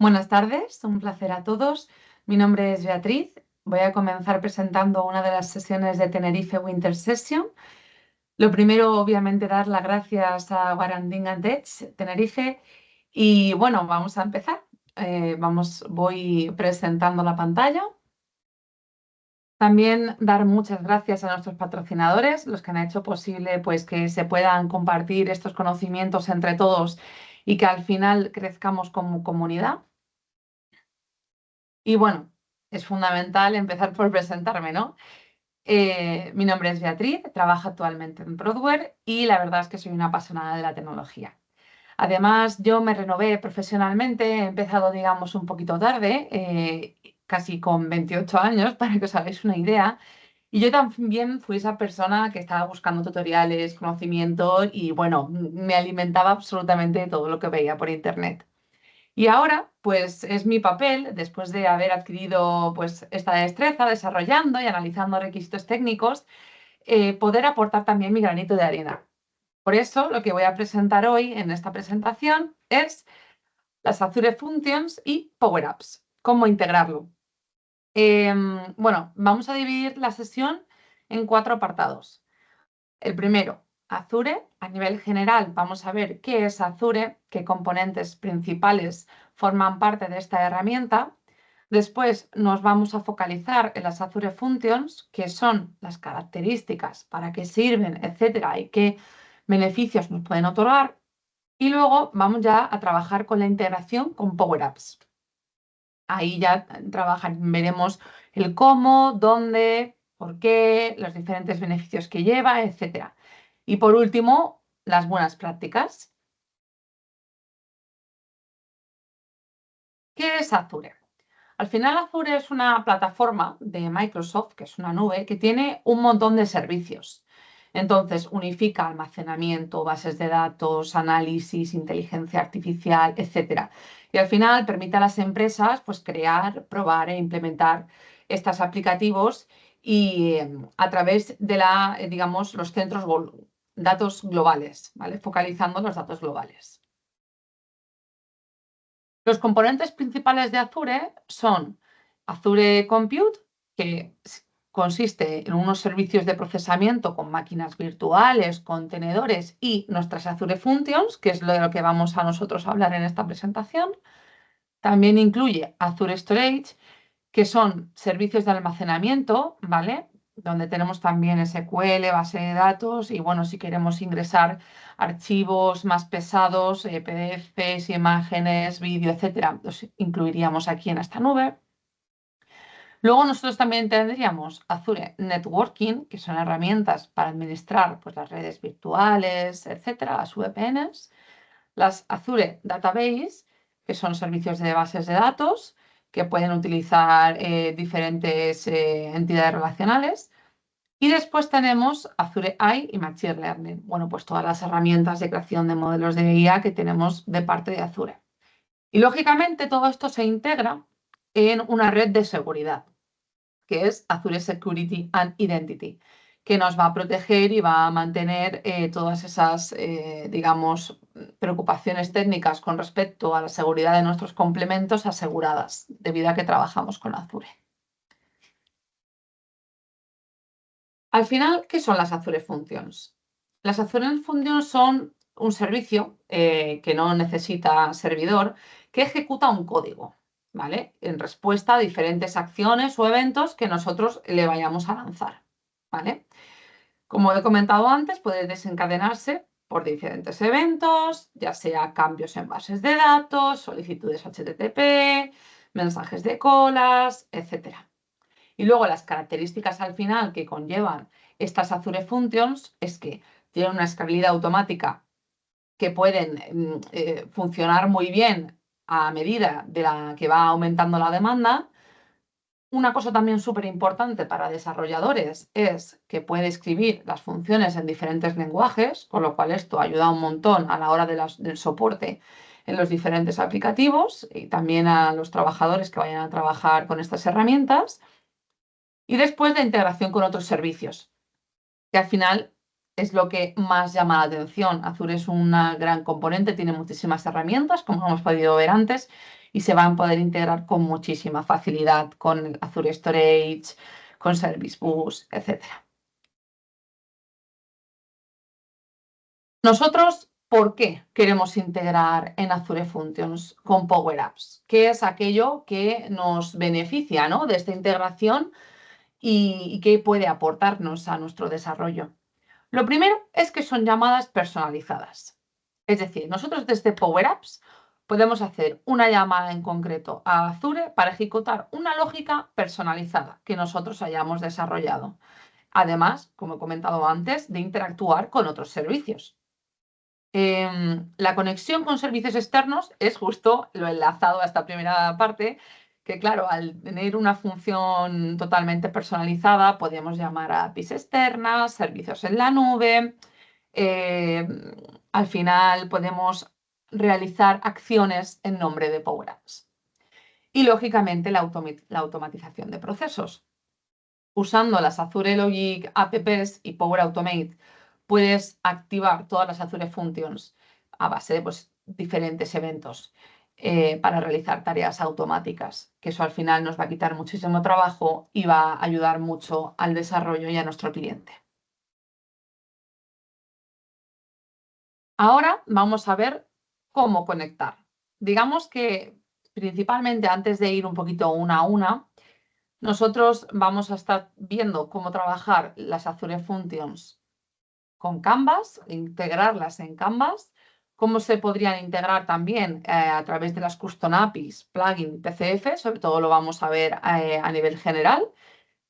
Buenas tardes, un placer a todos. Mi nombre es Beatriz. Voy a comenzar presentando una de las sesiones de Tenerife Winter Session. Lo primero, obviamente, dar las gracias a Waranding Tech Tenerife. Y bueno, vamos a empezar. Voy presentando la pantalla. También dar muchas gracias a nuestros patrocinadores, los que han hecho posible pues, que se puedan compartir estos conocimientos entre todos y que al final crezcamos como comunidad. Y bueno, es fundamental empezar por presentarme, ¿no? Mi nombre es Beatriz, trabajo actualmente en Prodware y la verdad es que soy una apasionada de la tecnología. Además, yo me renové profesionalmente, he empezado, digamos, un poquito tarde, casi con 28 años, para que os hagáis una idea. Y yo también fui esa persona que estaba buscando tutoriales, conocimiento y, bueno, me alimentaba absolutamente de todo lo que veía por internet. Y ahora, pues es mi papel, después de haber adquirido pues, esta destreza, desarrollando y analizando requisitos técnicos, poder aportar también mi granito de arena. Por eso, lo que voy a presentar hoy en esta presentación es las Azure Functions y Power Apps. ¿Cómo integrarlo? Bueno, vamos a dividir la sesión en 4 apartados. El primero, Azure. A nivel general, vamos a ver qué es Azure, qué componentes principales forman parte de esta herramienta. Después nos vamos a focalizar en las Azure Functions, que son las características, para qué sirven, etcétera, y qué beneficios nos pueden otorgar. Y luego vamos ya a trabajar con la integración con Power Apps. Ahí ya veremos el cómo, dónde, por qué, los diferentes beneficios que lleva, etcétera. Y por último, las buenas prácticas. ¿Qué es Azure? Al final, Azure es una plataforma de Microsoft, que es una nube, que tiene un montón de servicios. Entonces, unifica almacenamiento, bases de datos, análisis, inteligencia artificial, etcétera. Y al final permite a las empresas pues, crear, probar e implementar estos aplicativos y a través de digamos, los centros datos globales, ¿vale? Focalizando los datos globales. Los componentes principales de Azure son Azure Compute, que consiste en unos servicios de procesamiento con máquinas virtuales, contenedores y nuestras Azure Functions, que es de lo que vamos a nosotros a hablar en esta presentación. También incluye Azure Storage, que son servicios de almacenamiento, ¿vale? Donde tenemos también SQL, base de datos y, bueno, si queremos ingresar archivos más pesados, PDFs, imágenes, vídeo, etcétera, los incluiríamos aquí en esta nube. Luego nosotros también tendríamos Azure Networking, que son herramientas para administrar pues, las redes virtuales, etcétera, las VPNs. Las Azure Database, que son servicios de bases de datos que pueden utilizar diferentes entidades relacionales. Y después tenemos Azure AI y Machine Learning. Bueno, pues todas las herramientas de creación de modelos de IA que tenemos de parte de Azure. Y lógicamente todo esto se integra en una red de seguridad, que es Azure Security and Identity, que nos va a proteger y va a mantener todas esas, digamos, preocupaciones técnicas con respecto a la seguridad de nuestros complementos aseguradas, debido a que trabajamos con Azure. Al final, ¿qué son las Azure Functions? Las Azure Functions son un servicio que no necesita servidor, que ejecuta un código, ¿vale? En respuesta a diferentes acciones o eventos que nosotros le vayamos a lanzar, ¿vale? Como he comentado antes, puede desencadenarse por diferentes eventos, ya sea cambios en bases de datos, solicitudes HTTP, mensajes de colas, etc. Y luego las características al final que conllevan estas Azure Functions es que tienen una escalabilidad automática que pueden funcionar muy bien a medida de la que va aumentando la demanda. Una cosa también súper importante para desarrolladores es que puede escribir las funciones en diferentes lenguajes, con lo cual esto ayuda un montón a la hora del soporte en los diferentes aplicativos y también a los trabajadores que vayan a trabajar con estas herramientas. Y después la integración con otros servicios, que al final es lo que más llama la atención. Azure es una gran componente, tiene muchísimas herramientas, como hemos podido ver antes, y se van a poder integrar con muchísima facilidad con Azure Storage, con Service Bus, etc. Nosotros, ¿por qué queremos integrar en Azure Functions con Power Apps? ¿Qué es aquello que nos beneficia, ¿no?, de esta integración y qué puede aportarnos a nuestro desarrollo? Lo primero es que son llamadas personalizadas. Es decir, nosotros desde Power Apps podemos hacer una llamada en concreto a Azure para ejecutar una lógica personalizada que nosotros hayamos desarrollado. Además, como he comentado antes, de interactuar con otros servicios. La conexión con servicios externos es justo lo enlazado a esta primera parte, que claro, al tener una función totalmente personalizada, podemos llamar a APIs externas, servicios en la nube. Al final podemos realizar acciones en nombre de Power Apps. Y lógicamente la automatización de procesos. Usando las Azure Logic Apps y Power Automate, puedes activar todas las Azure Functions a base de diferentes eventos para realizar tareas automáticas, que eso al final nos va a quitar muchísimo trabajo y va a ayudar mucho al desarrollo y a nuestro cliente. Ahora vamos a ver cómo conectar. Digamos que principalmente antes de ir un poquito una a una, nosotros vamos a estar viendo cómo trabajar las Azure Functions con Canvas, integrarlas en Canvas, cómo se podrían integrar también a través de las Custom APIs, plugin, PCF, sobre todo lo vamos a ver a nivel general,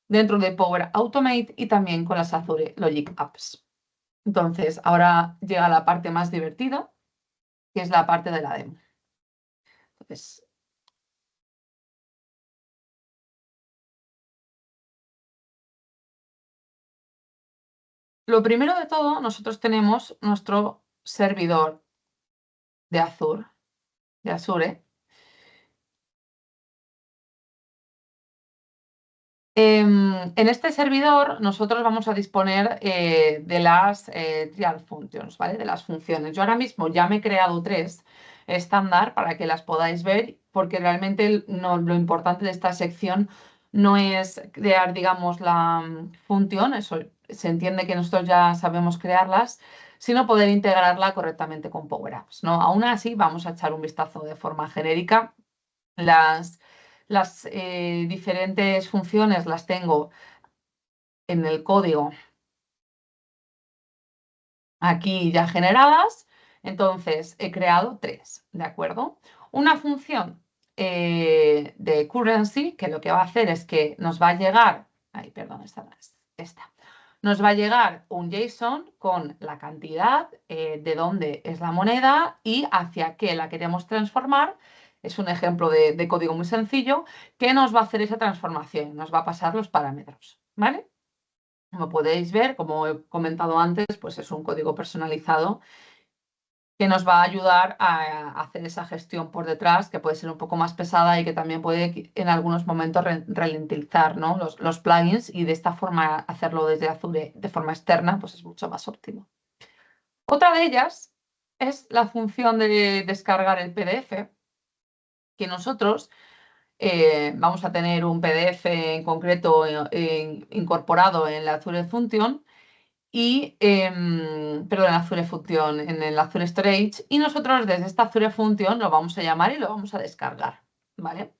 dentro de Power Automate y también con las Azure Logic Apps. Entonces, ahora llega la parte más divertida, que es la parte de la demo. Entonces, lo primero de todo, nosotros tenemos nuestro servidor de Azure. En este servidor nosotros vamos a disponer de las trial functions, ¿vale? De las funciones. Yo ahora mismo ya me he creado 3 estándar para que las podáis ver, porque realmente lo importante de esta sección no es crear, digamos, la función, eso se entiende que nosotros ya sabemos crearlas, sino poder integrarla correctamente con Power Apps, ¿no? Aún así, vamos a echar un vistazo de forma genérica. Las diferentes funciones las tengo en el código aquí ya generadas. Entonces, he creado 3, ¿de acuerdo? Una función de currency, que lo que va a hacer es que nos va a llegar, perdón, esta. Nos va a llegar un JSON con la cantidad, de dónde es la moneda y hacia qué la queremos transformar. Es un ejemplo de código muy sencillo que nos va a hacer esa transformación, nos va a pasar los parámetros, ¿vale? Como podéis ver, como he comentado antes, pues es un código personalizado que nos va a ayudar a hacer esa gestión por detrás, que puede ser un poco más pesada y que también puede en algunos momentos ralentizar, ¿no?, los plugins, y de esta forma hacerlo desde Azure de forma externa pues es mucho más óptimo. Otra de ellas es la función de descargar el PDF, que nosotros vamos a tener un PDF en concreto incorporado en la Azure Function perdón, en Azure Function, en el Azure Storage, y nosotros desde esta Azure Function lo vamos a llamar y lo vamos a descargar, ¿vale?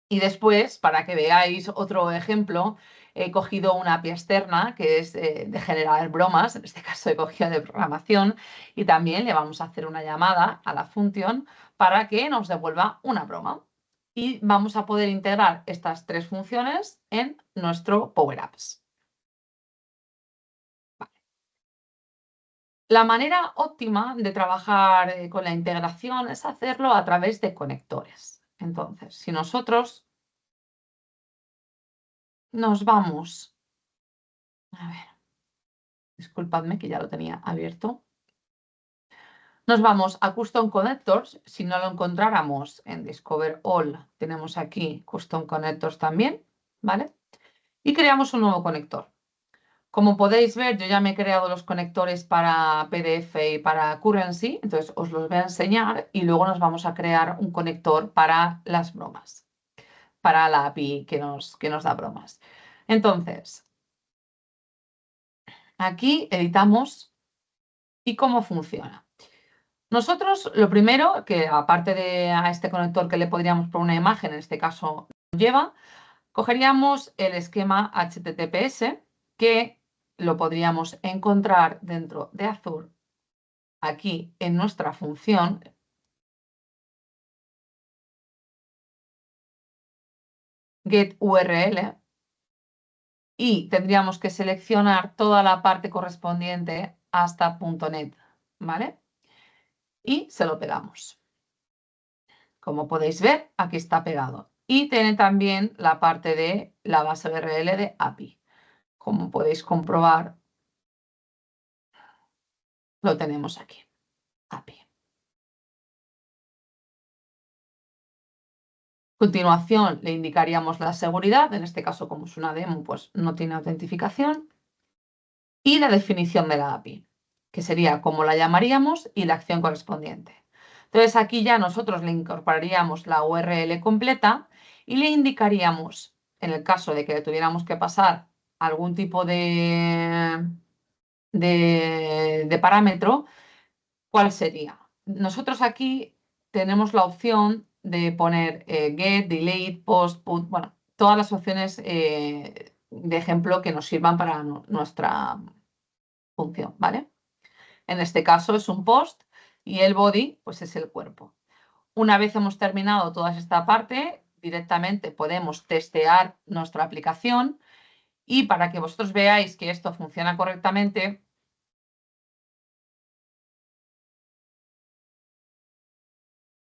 Y después, para que veáis otro ejemplo, he cogido una API externa que es de generar bromas, en este caso he cogido de programación, y también le vamos a hacer una llamada a la función para que nos devuelva una broma. Y vamos a poder integrar estas 3 funciones en nuestro Power Apps. La manera óptima de trabajar con la integración es hacerlo a través de conectores. Entonces, si nosotros nos vamos, a ver, disculpadme que ya lo tenía abierto, nos vamos a Custom Connectors. Si no lo encontráramos en Discover All, tenemos aquí Custom Connectors también, ¿vale? Y creamos un nuevo conector. Como podéis ver, yo ya me he creado los conectores para PDF y para Currency, entonces os los voy a enseñar y luego nos vamos a crear un conector para las bromas, para la API que nos da bromas. Entonces, aquí editamos y cómo funciona. Nosotros lo primero, que aparte de a este conector que le podríamos poner una imagen, en este caso lleva, cogeríamos el esquema HTTPS que lo podríamos encontrar dentro de Azure, aquí en nuestra función getURL, y tendríamos que seleccionar toda la parte correspondiente hasta .NET, ¿vale? Y se lo pegamos. Como podéis ver, aquí está pegado. Y tiene también la parte de la base URL de API. Como podéis comprobar, lo tenemos aquí, API. A continuación, le indicaríamos la seguridad, en este caso, como es una demo, pues no tiene autentificación, y la definición de la API, que sería cómo la llamaríamos y la acción correspondiente. Entonces, aquí ya nosotros le incorporaríamos la URL completa y le indicaríamos, en el caso de que le tuviéramos que pasar algún tipo de parámetro, ¿cuál sería? Nosotros aquí tenemos la opción de poner get, delete, post, put, bueno, todas las opciones de ejemplo que nos sirvan para nuestra función, ¿vale? En este caso es un post y el body pues es el cuerpo. Una vez hemos terminado toda esta parte, directamente podemos testear nuestra aplicación y para que vosotros veáis que esto funciona correctamente,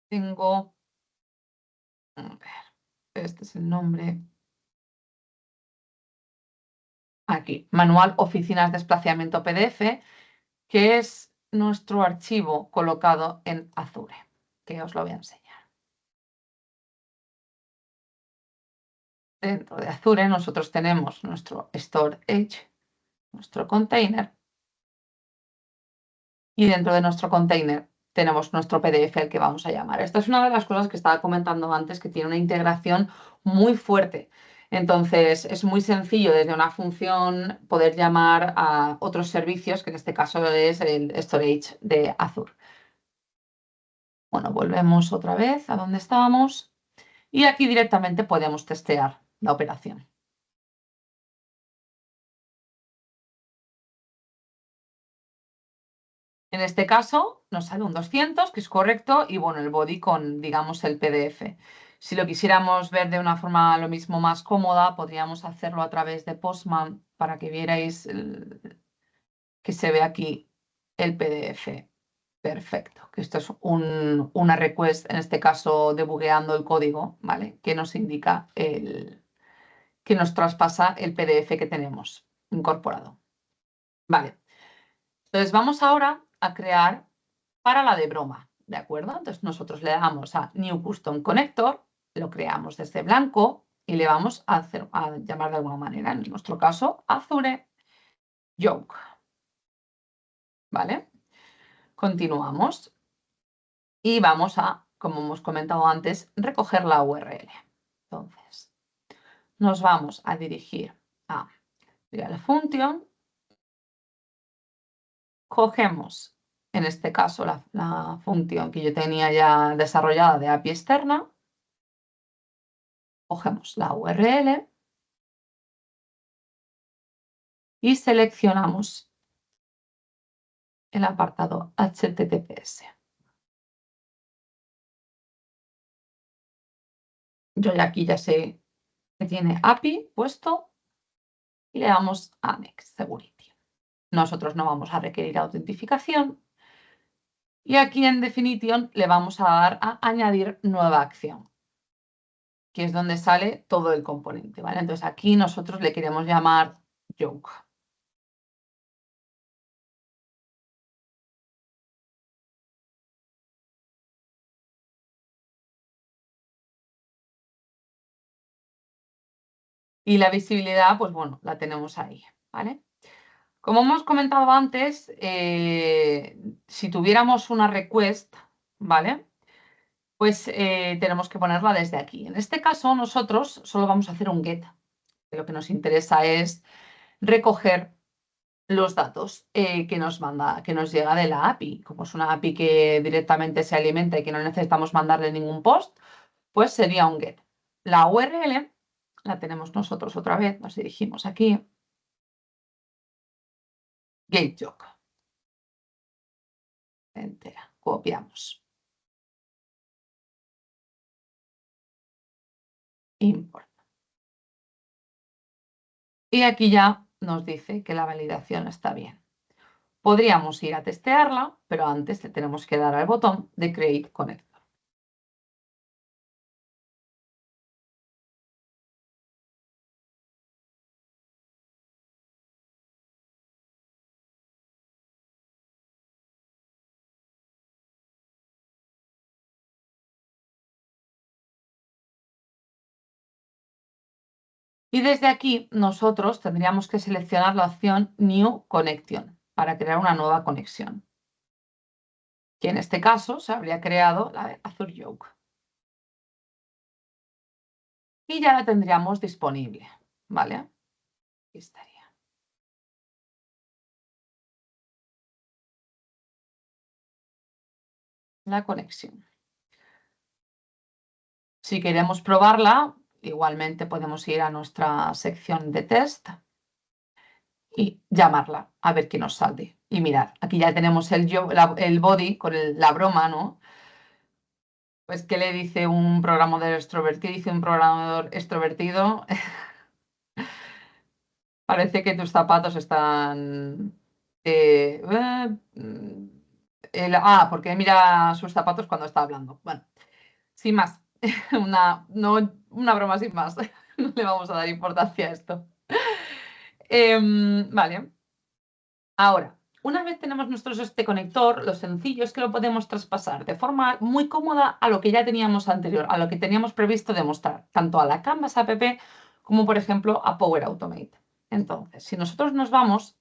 tengo, a ver, este es el nombre, aquí, Manual Oficinas Desplazamiento PDF, que es nuestro archivo colocado en Azure, que os lo voy a enseñar. Dentro de Azure nosotros tenemos nuestro storage, nuestro container, y dentro de nuestro container tenemos nuestro PDF al que vamos a llamar. Esta es una de las cosas que estaba comentando antes, que tiene una integración muy fuerte. Entonces, es muy sencillo desde una función poder llamar a otros servicios, que en este caso es el storage de Azure. Bueno, volvemos otra vez a donde estábamos y aquí directamente podemos testear la operación. En este caso nos sale un 200, que es correcto, y bueno, el body con, digamos, el PDF. Si lo quisiéramos ver de una forma lo mismo más cómoda, podríamos hacerlo a través de Postman para que vierais que se ve aquí el PDF. Perfecto, que esto es una request, en este caso debugueando el código, ¿vale? Que nos indica que nos traspasa el PDF que tenemos incorporado. Vale, entonces vamos ahora a crear para la de broma, ¿de acuerdo? Entonces nosotros le damos a New Custom Connector, lo creamos desde blanco y le vamos a llamar de alguna manera, en nuestro caso, Azure Joke, ¿vale? Continuamos y vamos a, como hemos comentado antes, recoger la URL. Entonces, nos vamos a dirigir a Real Function, cogemos, en este caso, la función que yo tenía ya desarrollada de API externa, cogemos la URL y seleccionamos el apartado HTTPS. Yo ya aquí ya sé que tiene API puesto y le damos a Next Security. Nosotros no vamos a requerir autentificación y aquí en Definition le vamos a dar a añadir nueva acción, que es donde sale todo el componente, ¿vale? Entonces aquí nosotros le queremos llamar Joke. Y la visibilidad, pues bueno, la tenemos ahí, ¿vale? Como hemos comentado antes, si tuviéramos una request, ¿vale? Pues tenemos que ponerla desde aquí. En este caso, nosotros solo vamos a hacer un get. Lo que nos interesa es recoger los datos que nos manda, que nos llega de la API. Como es una API que directamente se alimenta y que no necesitamos mandarle ningún post, pues sería un get. La URL la tenemos nosotros otra vez, nos dirigimos aquí. GateJob. Entera. Copiamos. Import. Y aquí ya nos dice que la validación está bien. Podríamos ir a testearla, pero antes le tenemos que dar al botón de Create Connector. Y desde aquí nosotros tendríamos que seleccionar la opción New Connection para crear una nueva conexión, que en este caso se habría creado la de Azure Yoke. Y ya la tendríamos disponible, ¿vale? Aquí estaría. La conexión. Si queremos probarla, igualmente podemos ir a nuestra sección de test y llamarla a ver qué nos sale. Y mirad, aquí ya tenemos el body con la broma, ¿no? Pues, ¿qué le dice un programador extrovertido? Dice un programador extrovertido. Parece que tus zapatos están. Porque mira sus zapatos cuando está hablando. Bueno, sin más. Una broma sin más. No le vamos a dar importancia a esto. Vale. Ahora, una vez tenemos este conector, lo sencillo es que lo podemos traspasar de forma muy cómoda a lo que ya teníamos anterior, a lo que teníamos previsto demostrar, tanto a la Canvas app como, por ejemplo, a Power Automate. Entonces, si nosotros nos vamos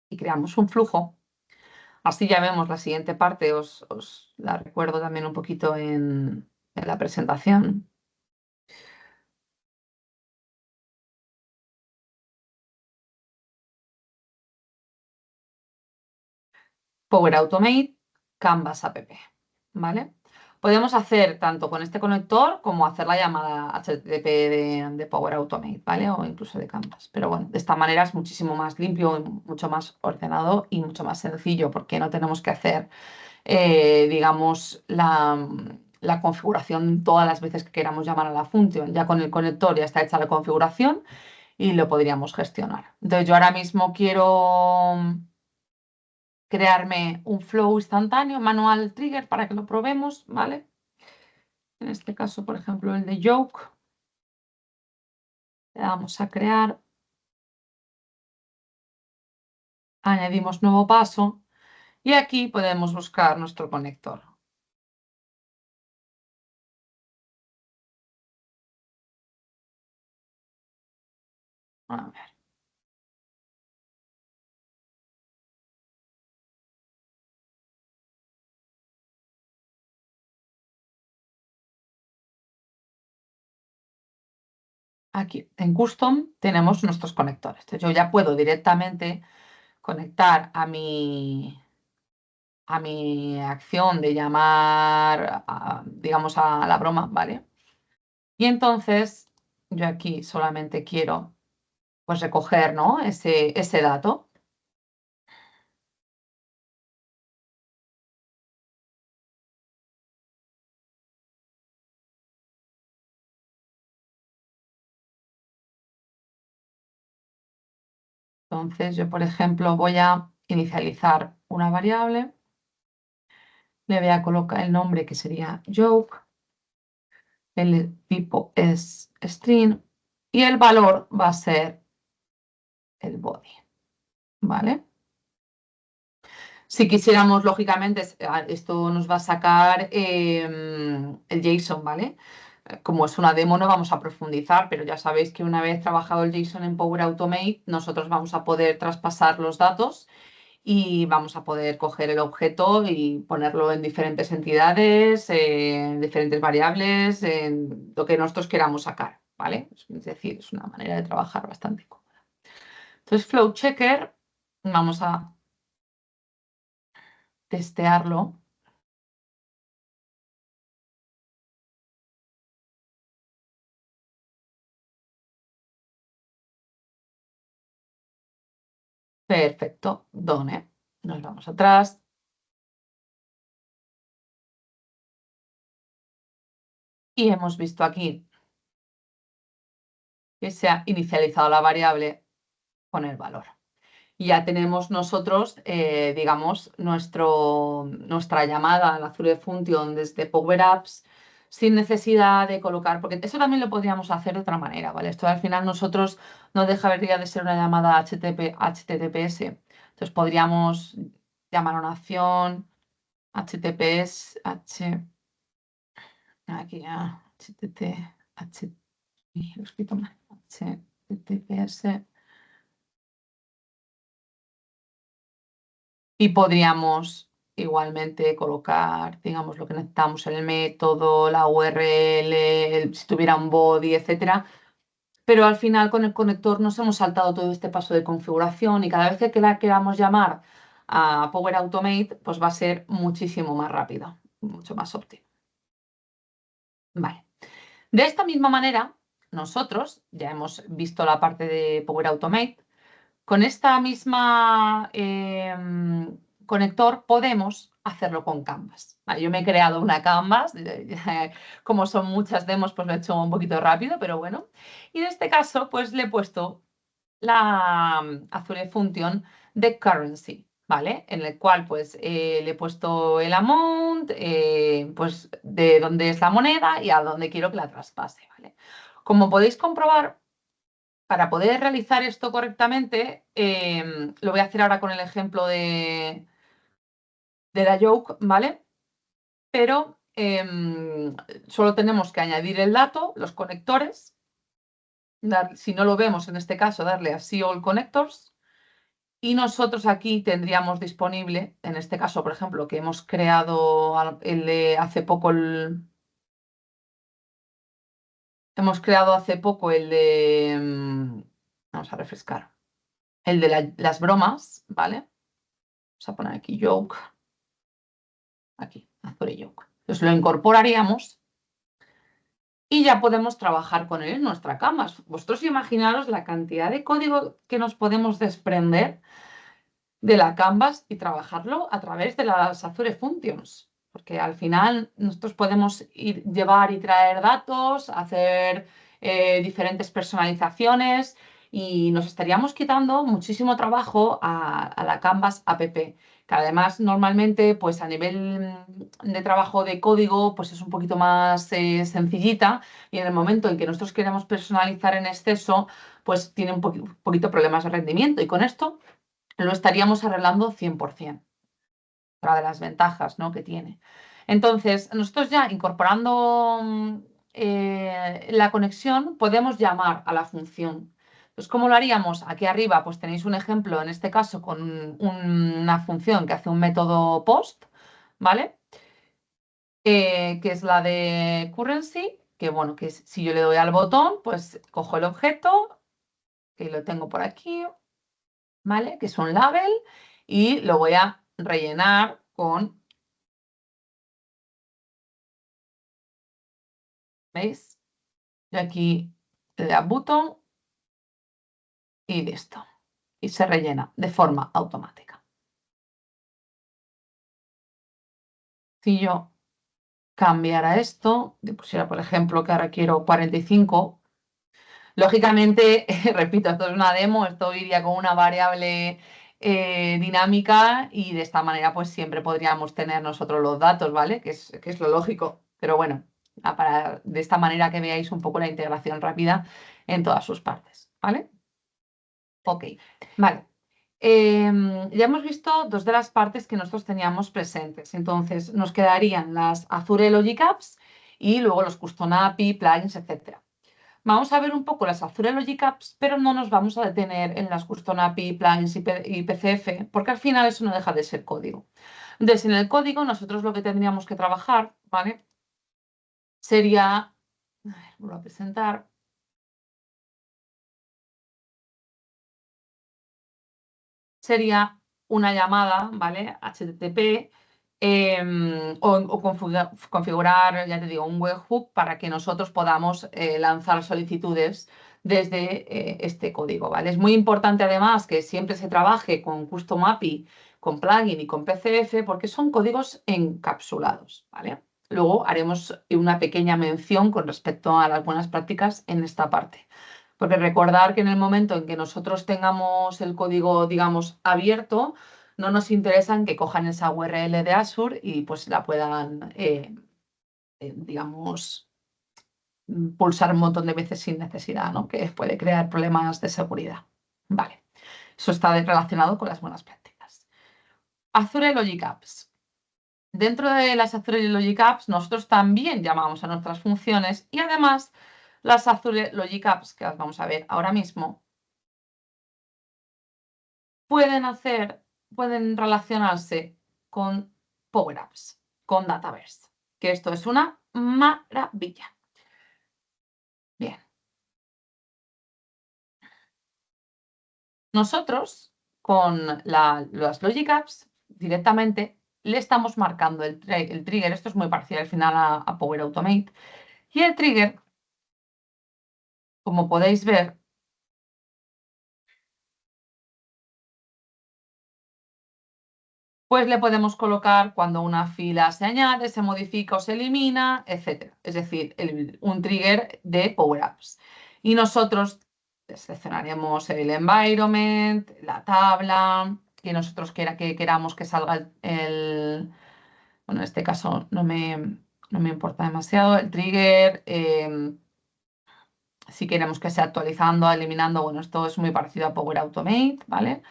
y creamos un flujo, así ya vemos la siguiente parte, os la recuerdo también un poquito en la presentación. Power Automate, Canvas app, ¿vale? Podemos hacer tanto con este conector como hacer la llamada HTTP de Power Automate, ¿vale? O incluso de Canvas. Pero bueno, de esta manera es muchísimo más limpio, mucho más ordenado y mucho más sencillo porque no tenemos que hacer, digamos, la configuración todas las veces que queramos llamar a la función. Ya con el conector ya está hecha la configuración y lo podríamos gestionar. Entonces yo ahora mismo quiero crearme un flow instantáneo, manual trigger, para que lo probemos, ¿vale? En este caso, por ejemplo, el de Yoke. Le damos a crear. Añadimos nuevo paso. Y aquí podemos buscar nuestro conector. A ver. Aquí en Custom tenemos nuestros conectores. Entonces, yo ya puedo directamente conectar a mi acción de llamar, digamos, a la broma, ¿vale? Y entonces yo aquí solamente quiero pues recoger, ¿no? ese dato. Entonces yo, por ejemplo, voy a inicializar una variable. Le voy a colocar el nombre que sería joke. El tipo es string. Y el valor va a ser el body. ¿Vale? Si quisiéramos, lógicamente, esto nos va a sacar el JSON, ¿vale? como es una demo no vamos a profundizar, pero ya sabéis que una vez trabajado el JSON en Power Automate, nosotros vamos a poder traspasar los datos y vamos a poder coger el objeto y ponerlo en diferentes entidades, en diferentes variables, en lo que nosotros queramos sacar, ¿vale? Es decir, es una manera de trabajar bastante cómoda. Entonces, Flow Checker, vamos a testearlo. Perfecto, Done. Nos vamos atrás. Y hemos visto aquí que se ha inicializado la variable con el valor. Ya tenemos nosotros, digamos, nuestra llamada a la Azure Function desde Power Apps sin necesidad de colocar, porque eso también lo podríamos hacer de otra manera, ¿vale? Esto al final nosotros no dejaría de ser una llamada HTTPS. Entonces podríamos llamar a una acción HTTPS, aquí ya, lo he escrito mal, HTTPS. Y podríamos igualmente colocar, digamos, lo que necesitamos, el método, la URL, si tuviera un body, etcétera. Pero al final con el conector nos hemos saltado todo este paso de configuración y cada vez que la queramos llamar a Power Automate, pues va a ser muchísimo más rápido, mucho más óptimo. Vale. De esta misma manera, nosotros ya hemos visto la parte de Power Automate. Con esta misma conector podemos hacerlo con Canvas. Vale, yo me he creado una Canvas, como son muchas demos, pues lo he hecho un poquito rápido, pero bueno. Y en este caso, pues le he puesto la Azure Function de Currency, ¿vale? En el cual, pues, le he puesto el amount, pues, de dónde es la moneda y a dónde quiero que la traspase, ¿vale? Como podéis comprobar, para poder realizar esto correctamente, lo voy a hacer ahora con el ejemplo de la yoke, ¿vale? Pero solo tenemos que añadir el dato, los conectores. Si no lo vemos, en este caso, darle a See All Connectors. Y nosotros aquí tendríamos disponible, en este caso, por ejemplo, que hemos creado el de hace poco hemos creado hace poco el de... vamos a refrescar. El de las bromas, ¿vale? Vamos a poner aquí joke. Aquí, Azure Yoke. Entonces lo incorporaríamos y ya podemos trabajar con él en nuestra Canvas. Vosotros imaginaros la cantidad de código que nos podemos desprender de la Canvas y trabajarlo a través de las Azure Functions. Porque al final nosotros podemos llevar y traer datos, hacer diferentes personalizaciones y nos estaríamos quitando muchísimo trabajo a la Canvas app, que además normalmente pues a nivel de trabajo de código pues es un poquito más sencillita y en el momento en que nosotros queremos personalizar en exceso pues tiene un poquito problemas de rendimiento y con esto lo estaríamos arreglando 100%. Otra de las ventajas, ¿no?, que tiene. Entonces, nosotros ya incorporando la conexión podemos llamar a la función. Entonces, ¿cómo lo haríamos? Aquí arriba pues tenéis un ejemplo, en este caso con una función que hace un método post, ¿vale? Que es la de currency, que bueno, que si yo le doy al botón, pues cojo el objeto, que lo tengo por aquí, ¿vale? Que es un label y lo voy a rellenar con, ¿veis? Y aquí le da button y listo. Y se rellena de forma automática. Si yo cambiara esto, le pusiera, por ejemplo, que ahora quiero 45, lógicamente, repito, esto es una demo, esto iría con una variable dinámica y de esta manera pues siempre podríamos tener nosotros los datos, ¿vale? Que es lo lógico. Pero bueno, de esta manera que veáis un poco la integración rápida en todas sus partes, ¿vale? Ok, vale. Ya hemos visto dos de las partes que nosotros teníamos presentes. Entonces, nos quedarían las Azure Logic Apps y luego los custom API, plugins, etc. Vamos a ver un poco las Azure Logic Apps, pero no nos vamos a detener en las custom API, plugins y PCF, porque al final eso no deja de ser código. Entonces, en el código nosotros lo que tendríamos que trabajar, ¿vale? Sería, a ver, vuelvo a presentar. Sería una llamada, ¿vale? HTTP o configurar, ya te digo, un webhook para que nosotros podamos lanzar solicitudes desde este código, ¿vale? Es muy importante además que siempre se trabaje con Custom API, con plugin y con PCF porque son códigos encapsulados, ¿vale? Luego haremos una pequeña mención con respecto a las buenas prácticas en esta parte. Porque recordar que en el momento en que nosotros tengamos el código, digamos, abierto, no nos interesa en que cojan esa URL de Azure y pues la puedan, digamos, pulsar un montón de veces sin necesidad, ¿no? Que puede crear problemas de seguridad. Vale, eso está relacionado con las buenas prácticas. Azure Logic Apps. Dentro de las Azure Logic Apps, nosotros también llamamos a nuestras funciones y además las Azure Logic Apps, que las vamos a ver ahora mismo, pueden relacionarse con Power Apps, con Dataverse, que esto es una maravilla. Bien. Nosotros, con las Logic Apps, directamente le estamos marcando el trigger. Esto es muy parecido al final a Power Automate. Y el trigger, como podéis ver, pues le podemos colocar cuando una fila se añade, se modifica o se elimina, etc. Es decir, un trigger de Power Apps. Y nosotros seleccionaremos el environment, la tabla, que nosotros que queramos que salga bueno, en este caso no me importa demasiado, el trigger, si queremos que sea actualizando, eliminando, bueno, esto es muy parecido a Power Automate, ¿vale?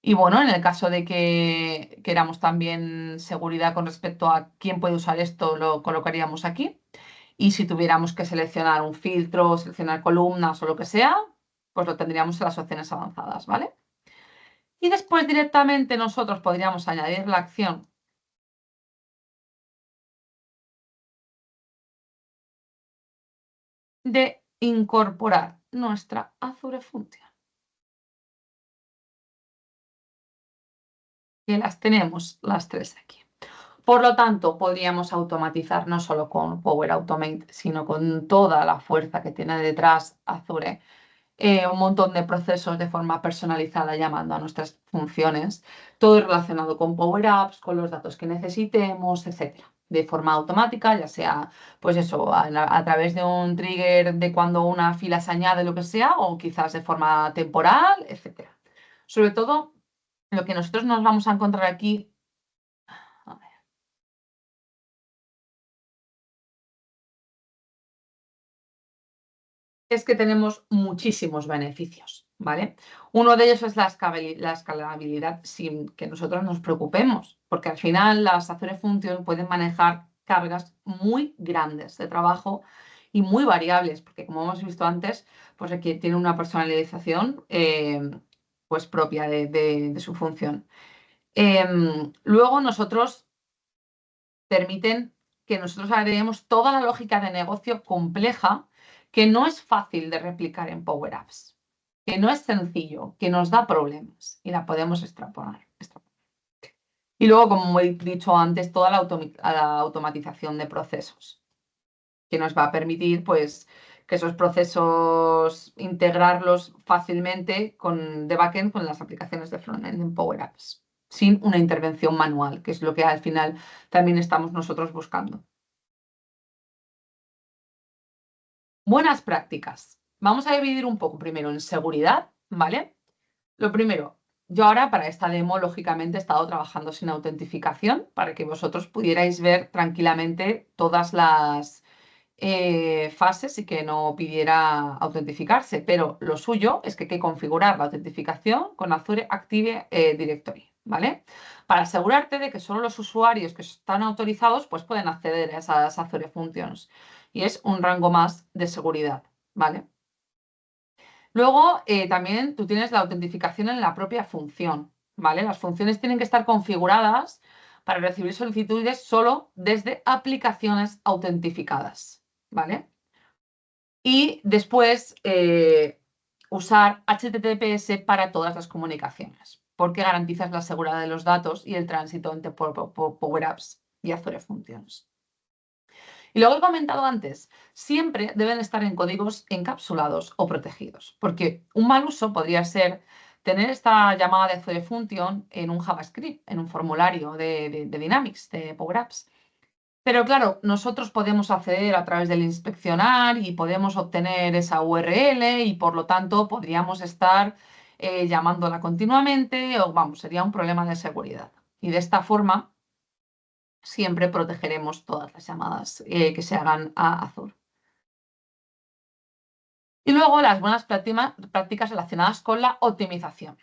Y bueno, en el caso de que queramos también seguridad con respecto a quién puede usar esto, lo colocaríamos aquí. Y si tuviéramos que seleccionar un filtro, seleccionar columnas o lo que sea, pues lo tendríamos en las opciones avanzadas, ¿vale? Y después directamente nosotros podríamos añadir la acción de incorporar nuestra Azure Function, que las tenemos las tres aquí. Por lo tanto, podríamos automatizar no solo con Power Automate, sino con toda la fuerza que tiene detrás Azure, un montón de procesos de forma personalizada llamando a nuestras funciones, todo relacionado con Power Apps, con los datos que necesitemos, etcétera, de forma automática, ya sea, pues eso, a través de un trigger de cuando una fila se añade, lo que sea, o quizás de forma temporal, etcétera. Sobre todo, lo que nosotros nos vamos a encontrar aquí, es que tenemos muchísimos beneficios, ¿vale? Uno de ellos es la escalabilidad sin que nosotros nos preocupemos, porque al final las Azure Function pueden manejar cargas muy grandes de trabajo y muy variables, porque como hemos visto antes, pues aquí tiene una personalización pues propia de su función. Luego nosotros permiten que nosotros agreguemos toda la lógica de negocio compleja que no es fácil de replicar en Power Apps, que no es sencillo, que nos da problemas y la podemos extrapolar. Y luego, como he dicho antes, toda la automatización de procesos, que nos va a permitir pues, que esos procesos integrarlos fácilmente de backend con las aplicaciones de frontend en Power Apps, sin una intervención manual, que es lo que al final también estamos nosotros buscando. Buenas prácticas. Vamos a dividir un poco primero en seguridad, ¿vale? Lo primero, yo ahora para esta demo, lógicamente, he estado trabajando sin autentificación para que vosotros pudierais ver tranquilamente todas las fases y que no pidiera autentificarse, pero lo suyo es que hay que configurar la autentificación con Azure Active Directory, ¿vale? Para asegurarte de que solo los usuarios que están autorizados pues pueden acceder a esas Azure Functions. Y es un rango más de seguridad, ¿vale? Luego, también tú tienes la autentificación en la propia función, ¿vale? Las funciones tienen que estar configuradas para recibir solicitudes solo desde aplicaciones autentificadas, ¿vale? Y después usar HTTPS para todas las comunicaciones, porque garantizas la seguridad de los datos y el tránsito entre Power Apps y Azure Functions. Y luego he comentado antes, siempre deben estar en códigos encapsulados o protegidos, porque un mal uso podría ser tener esta llamada de Azure Function en un JavaScript, en un formulario de Dynamics, de Power Apps. Pero claro, nosotros podemos acceder a través del inspeccionar y podemos obtener esa URL y por lo tanto podríamos estar llamándola continuamente o vamos, sería un problema de seguridad. Y de esta forma siempre protegeremos todas las llamadas que se hagan a Azure. Y luego las buenas prácticas relacionadas con la optimización.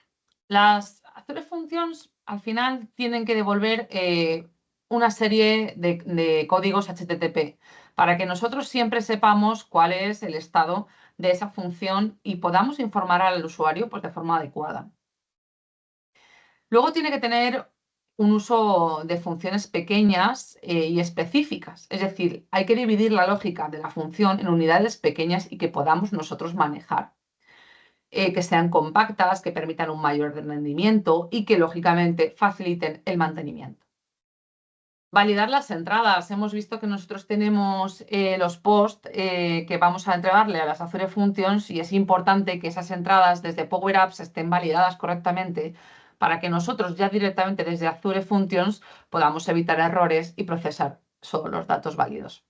Las Azure Functions al final tienen que devolver una serie de códigos HTTP para que nosotros siempre sepamos cuál es el estado de esa función y podamos informar al usuario pues, de forma adecuada. Luego tiene que tener un uso de funciones pequeñas y específicas. Es decir, hay que dividir la lógica de la función en unidades pequeñas y que podamos nosotros manejar. Que sean compactas, que permitan un mayor rendimiento y que, lógicamente, faciliten el mantenimiento. Validar las entradas. Hemos visto que nosotros tenemos los posts que vamos a entregarle a las Azure Functions y es importante que esas entradas desde Power Apps estén validadas correctamente para que nosotros ya directamente desde Azure Functions podamos evitar errores y procesar solo los datos válidos.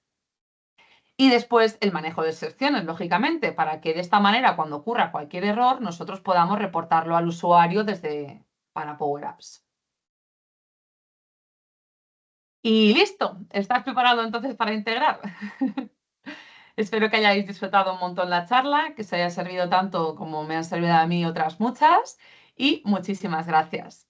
Y después el manejo de excepciones, lógicamente, para que de esta manera, cuando ocurra cualquier error, nosotros podamos reportarlo al usuario para Power Apps. Y listo, ¿estás preparado entonces para integrar? Espero que hayáis disfrutado un montón la charla, que os haya servido tanto como me han servido a mí otras muchas y muchísimas gracias.